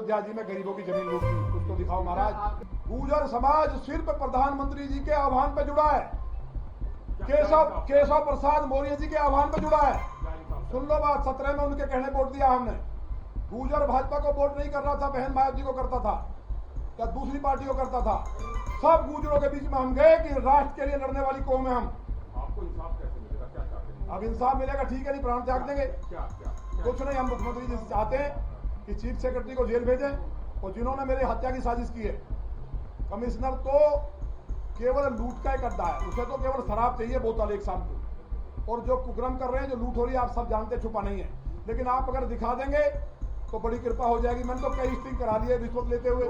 अयोध्या जी में गरीबों की जमीन लूट ली, कुछ तो दिखाओ महाराज। गुर्जर समाज सिर्फ प्रधानमंत्री जी के आह्वान पर जुड़ा है, केशव प्रसाद मौर्य जी के आह्वान पर जुड़ा है। सुन लो बात, 17 में उनके कहने वोट दिया हमने। गुर्जर भाजपा को वोट नहीं कर रहा था, बहन मायावती को करता था या दूसरी पार्टी को करता था। सब गुर्जरों के बीच में हम गए कि राष्ट्र के लिए लड़ने वाली कौम है हम। आपको इंसाफ कैसे मिलेगा, क्या चाहते हैं? अब इंसाफ मिलेगा, ठीक है, नहीं प्राण त्याग देंगे। क्या कुछ नहीं, हम मुख्यमंत्री जी से चाहते हैं कि चीफ सेक्रेटरी को जेल भेजें, और जिन्होंने मेरी हत्या की साजिश की है, कमिश्नर तो केवल लूट का एक अड्डा है, उसे तो केवल शराब चाहिए बोतल एक शाम को, और जो कुकर्म कर रहे हैं, जो लूट हो रही है, आप सब जानते, छुपा नहीं है। लेकिन आप अगर दिखा देंगे तो बड़ी कृपा हो जाएगी। मैंने तो कई स्टिंग करा लिए रिश्वत लेते हुए,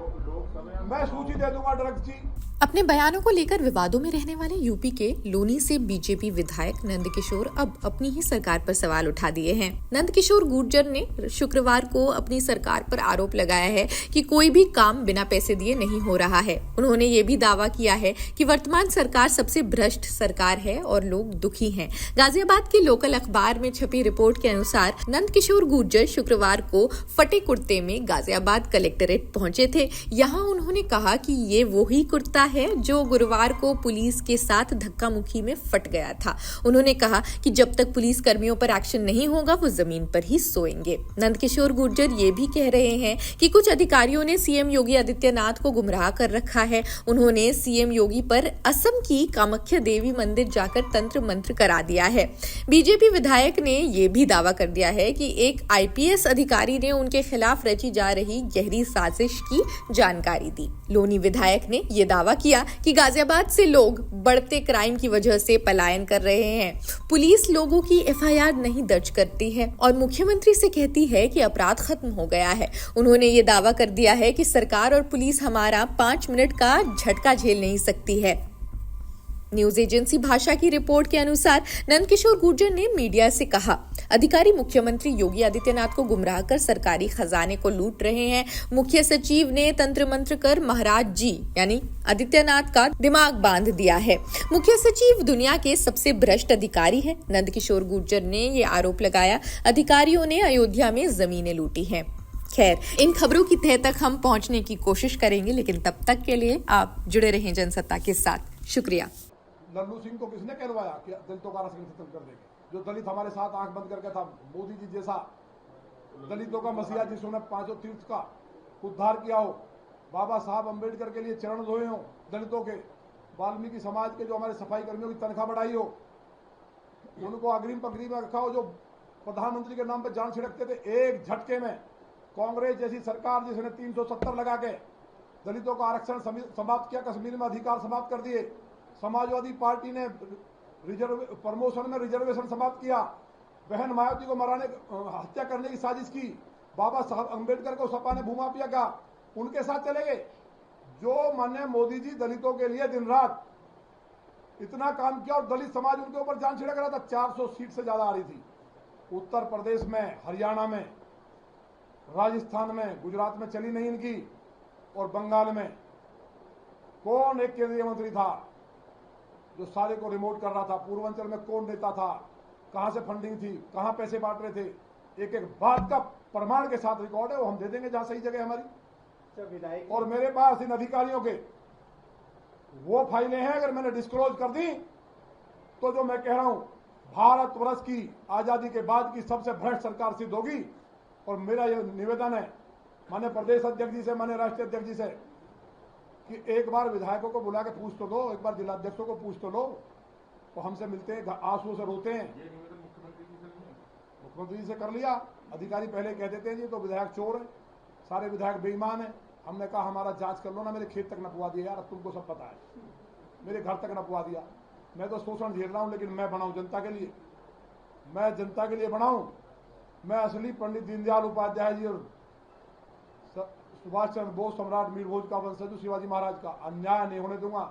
मैं सूची दे दूंगा ड्रग्स की। अपने बयानों को लेकर विवादों में रहने वाले यूपी के लोनी से बीजेपी विधायक नंदकिशोर अब अपनी ही सरकार पर सवाल उठा दिए हैं। नंदकिशोर गुर्जर ने शुक्रवार को अपनी सरकार पर आरोप लगाया है कि कोई भी काम बिना पैसे दिए नहीं हो रहा है। उन्होंने ये भी दावा किया है कि वर्तमान सरकार सबसे भ्रष्ट सरकार है और लोग दुखी हैं। गाजियाबाद के लोकल अखबार में छपी रिपोर्ट के अनुसार नंदकिशोर गुर्जर शुक्रवार को फटे कुर्ते में गाजियाबाद कलेक्ट्रेट पहुंचे थे। यहाँ उन्होंने कहा कि ये वही कुर्ता है जो गुरुवार को पुलिस के साथ धक्का मुक्की में फट गया था। उन्होंने कहा कि जब तक पुलिस कर्मियों पर एक्शन नहीं होगा वो जमीन पर ही सोएंगे। नंदकिशोर गुर्जर ये भी कह रहे हैं कि कुछ अधिकारियों ने सीएम योगी आदित्यनाथ को गुमराह कर रखा है। उन्होंने सीएम योगी पर असम की कामाख्या देवी मंदिर जाकर तंत्र मंत्र करा दिया है। बीजेपी विधायक ने ये भी दावा कर दिया है कि एक आईपीएस अधिकारी ने उनके खिलाफ रची जा रही गहरी साजिश की जानकारी दी। लोनी विधायक ने ये दावा किया कि गाजियाबाद से लोग बढ़ते क्राइम की वजह से पलायन कर रहे हैं। पुलिस लोगों की एफआईआर नहीं दर्ज करती है और मुख्यमंत्री से कहती है कि अपराध खत्म हो गया है। उन्होंने ये दावा कर दिया है कि सरकार और पुलिस हमारा 5 मिनट का झटका झेल नहीं सकती है। न्यूज एजेंसी भाषा की रिपोर्ट के अनुसार नंदकिशोर गुर्जर ने मीडिया से कहा, अधिकारी मुख्यमंत्री योगी आदित्यनाथ को गुमराह कर सरकारी खजाने को लूट रहे हैं। मुख्य सचिव ने तंत्र मंत्र कर महाराज जी यानी आदित्यनाथ का दिमाग बांध दिया है। मुख्य सचिव दुनिया के सबसे भ्रष्ट अधिकारी है। नंदकिशोर गुर्जर ने ये आरोप लगाया, अधिकारियों ने अयोध्या में जमीनें लूटी हैं। खैर, इन खबरों की तह तक हम पहुंचने की कोशिश करेंगे, लेकिन तब तक के लिए आप जुड़े रहें जनसत्ता के साथ। शुक्रिया। लल्लू सिंह को किसने कहलवाया कि दलितों का आरक्षण खत्म कर देंगे? जो दलित हमारे साथ आंख बंद करके था, मोदी जी जैसा दलितों का मसीहा जिसने 5 तीर्थ का उद्धार किया हो, बाबा साहब अम्बेडकर के लिए चरण धोए हो दलितों के, वाल्मीकि समाज के जो हमारे सफाई कर्मियों की तनख्वाह बढ़ाई हो, उनको अग्रिम पंक्ति में रखा हो, जो प्रधानमंत्री के नाम पर जान छिड़कते थे, एक झटके में कांग्रेस जैसी सरकार जिसने 370 लगा के दलितों का आरक्षण समाप्त किया, कश्मीर में अधिकार समाप्त कर दिए। समाजवादी पार्टी ने प्रमोशन में रिजर्वेशन समाप्त किया। बहन मायावती को हत्या करने की साजिश की। बाबा साहब अम्बेडकर को सपा ने भूमाफिया का, उनके साथ चले गए। जो माने मोदी जी दलितों के लिए दिन रात इतना काम किया और दलित समाज उनके ऊपर जान छिड़क रहा था। 400 सीट से ज्यादा आ रही थी। उत्तर प्रदेश में, हरियाणा में, राजस्थान में, गुजरात में चली नहीं इनकी, और बंगाल में कौन एक केंद्रीय मंत्री था जो सारे को रिमोट कर रहा था? पूर्वांचल में कौन नेता था? कहां से फंडिंग थी? कहां पैसे बांट रहे थे? एक एक बात का प्रमाण के साथ रिकॉर्ड है, वो हम दे देंगे जहां सही जगह हमारी। और मेरे पास इन अधिकारियों के वो फाइलें हैं, अगर मैंने डिस्क्लोज कर दी तो जो मैं कह रहा हूं भारतवर्ष की आजादी के बाद की सबसे भ्रष्ट सरकार सिद्ध होगी। और मेरा यह निवेदन है माननीय प्रदेश अध्यक्ष जी से, माननीय राष्ट्रीय अध्यक्ष जी से, कि एक बार विधायकों को बुला के पूछ तो लो, एक बार जिलाध्यक्षों को पूछ तो लो। तो हमसे मिलते हैं, आंसू से रोते हैं। ये निवेदन मुख्यमंत्री जी से नहीं है? मुख्यमंत्री जी से कर लिया। अधिकारी पहले कह देते हैं जी तो विधायक चोर है, सारे विधायक बेईमान है। हमने कहा हमारा जांच कर लो ना, मेरे खेत तक नपवा दिया यार, तुमको सब पता है, मेरे घर तक नपवा दिया। मैं तो शोषण झेल रहा हूं, लेकिन मैं बनाऊं जनता के लिए, मैं जनता के लिए बनाऊं। मैं असली पंडित दीनदयाल उपाध्याय जी और सुभाष चंद्र बोस, सम्राट मीर भोज का वंशज, शिवाजी महाराज का अन्याय नहीं होने दूंगा।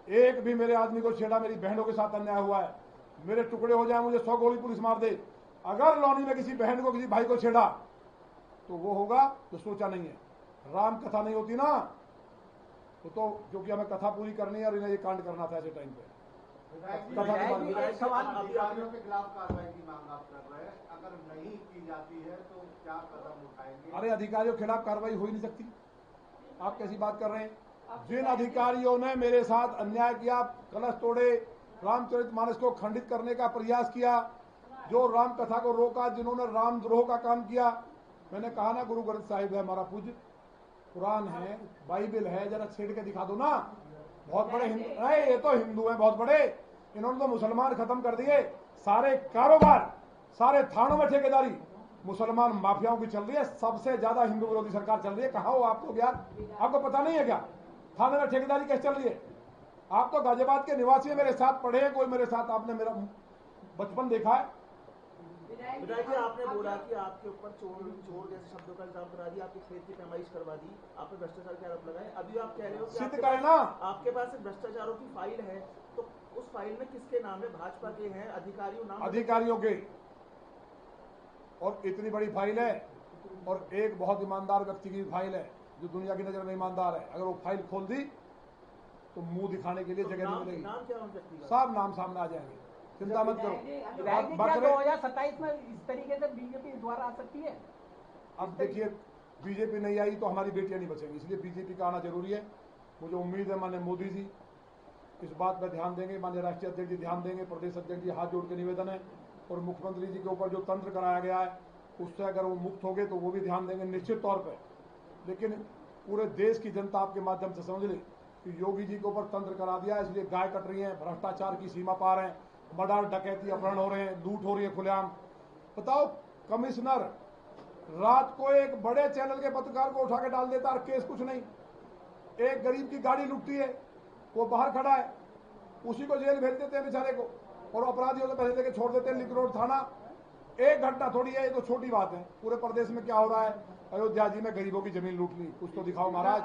एक भी मेरे आदमी को छेड़ा, मेरी बहनों के साथ अन्याय हुआ है, मेरे टुकड़े हो जाए, मुझे 100 गोली पुलिस मार दे, अगर लौनी में किसी बहन को, किसी भाई को छेड़ा तो वो होगा जो सोचा नहीं है। राम कथा नहीं होती ना तो क्योंकि हमें कथा पूरी करनी है और इन्हें ये कांड करना था ऐसे टाइम पे। तथा एक सवाल अधिकारियों के खिलाफ कार्रवाई की मांग आप कर रहे हैं, अगर नहीं की जाती है तो क्या कदम उठाएंगे? अरे अधिकारियों के खिलाफ कार्रवाई हो ही नहीं सकती, आप कैसी बात कर रहे हैं? जिन अधिकारियों ने मेरे साथ अन्याय किया, कलश तोड़े, रामचरितमानस को खंडित करने का प्रयास किया, जो राम कथा को रोका, जिन्होंने रामद्रोह का काम किया, मैंने कहा ना गुरु ग्रंथ साहिब है हमारा पूज्य, कुरान है, बाइबल है, जरा छेड़ के दिखा दो ना। बहुत बड़े हिंदू, ये तो हिंदू हैं बहुत बड़े, इन्होंने तो मुसलमान खत्म कर दिए। सारे कारोबार, सारे थानों में ठेकेदारी मुसलमान माफियाओं की चल रही है। सबसे ज्यादा हिंदू विरोधी सरकार चल रही है। कहा हो आप लोग यार, आपको पता नहीं है क्या थाने में ठेकेदारी कैसे चल रही है? आप तो गाजियाबाद के निवासी हैं, मेरे साथ पढ़े हैं, कोई मेरे साथ, आपने मेरा बचपन देखा है। विधायक जी, आपने बोला कि आपके ऊपर चोर जैसे शब्दों का इल्जाम करा दिया, आपके खेत की पैमाइश करवा दी, आप पे भ्रष्टाचार के आरोप लगाए। अभी आप कह रहे हो कि सिद्ध करें ना। आपके पास एक भ्रष्टाचारों की फाइल है, तो उस फाइल में किसके नाम है? भाजपा के हैं अधिकारियों के, और इतनी बड़ी फाइल है, और एक बहुत ईमानदार व्यक्ति की फाइल है जो दुनिया की नजर में ईमानदार है। अगर वो फाइल खोल दी तो मुंह दिखाने के लिए जगह नहीं मिलेगी। नाम क्या उन व्यक्ति का? सब नाम सामने आ जाएंगे, चिंता मत करो। क्या 2027 में इस तरीके से बीजेपी द्वारा आ सकती है? अब देखिए, बीजेपी नहीं आई तो हमारी बेटियां नहीं बचेंगी, इसलिए बीजेपी का आना जरूरी है। मुझे उम्मीद है माननीय मोदी जी इस बात पर ध्यान देंगे, माननीय राष्ट्रीय अध्यक्ष जी ध्यान देंगे, प्रदेश अध्यक्ष जी हाथ जोड़ के निवेदन है, और मुख्यमंत्री जी के ऊपर जो तंत्र कराया गया है उससे अगर वो मुक्त हो गए तो वो भी ध्यान देंगे निश्चित तौर पर। लेकिन पूरे देश की जनता आपके माध्यम से समझ ले कि योगी जी के ऊपर तंत्र करा दिया, इसलिए गाय कट रही है, भ्रष्टाचार की सीमा पार है, मर्डर, डकैती, अपहरण हो रहे हैं, लूट हो रही है खुलेआम। बताओ, कमिश्नर रात को एक बड़े चैनल के पत्रकार को उठा के डाल देता और केस कुछ नहीं। एक गरीब की गाड़ी लुटती है, वो बाहर खड़ा है, उसी को जेल भेज देते हैं बेचारे को, और अपराधियों से पैसे देके छोड़ देते हैं। लिंक रोड थाना, एक घटना थोड़ी है, ये तो छोटी बात है। पूरे प्रदेश में क्या हो रहा है? अयोध्या जी में गरीबों की जमीन लूट ली, कुछ तो दिखाओ महाराज।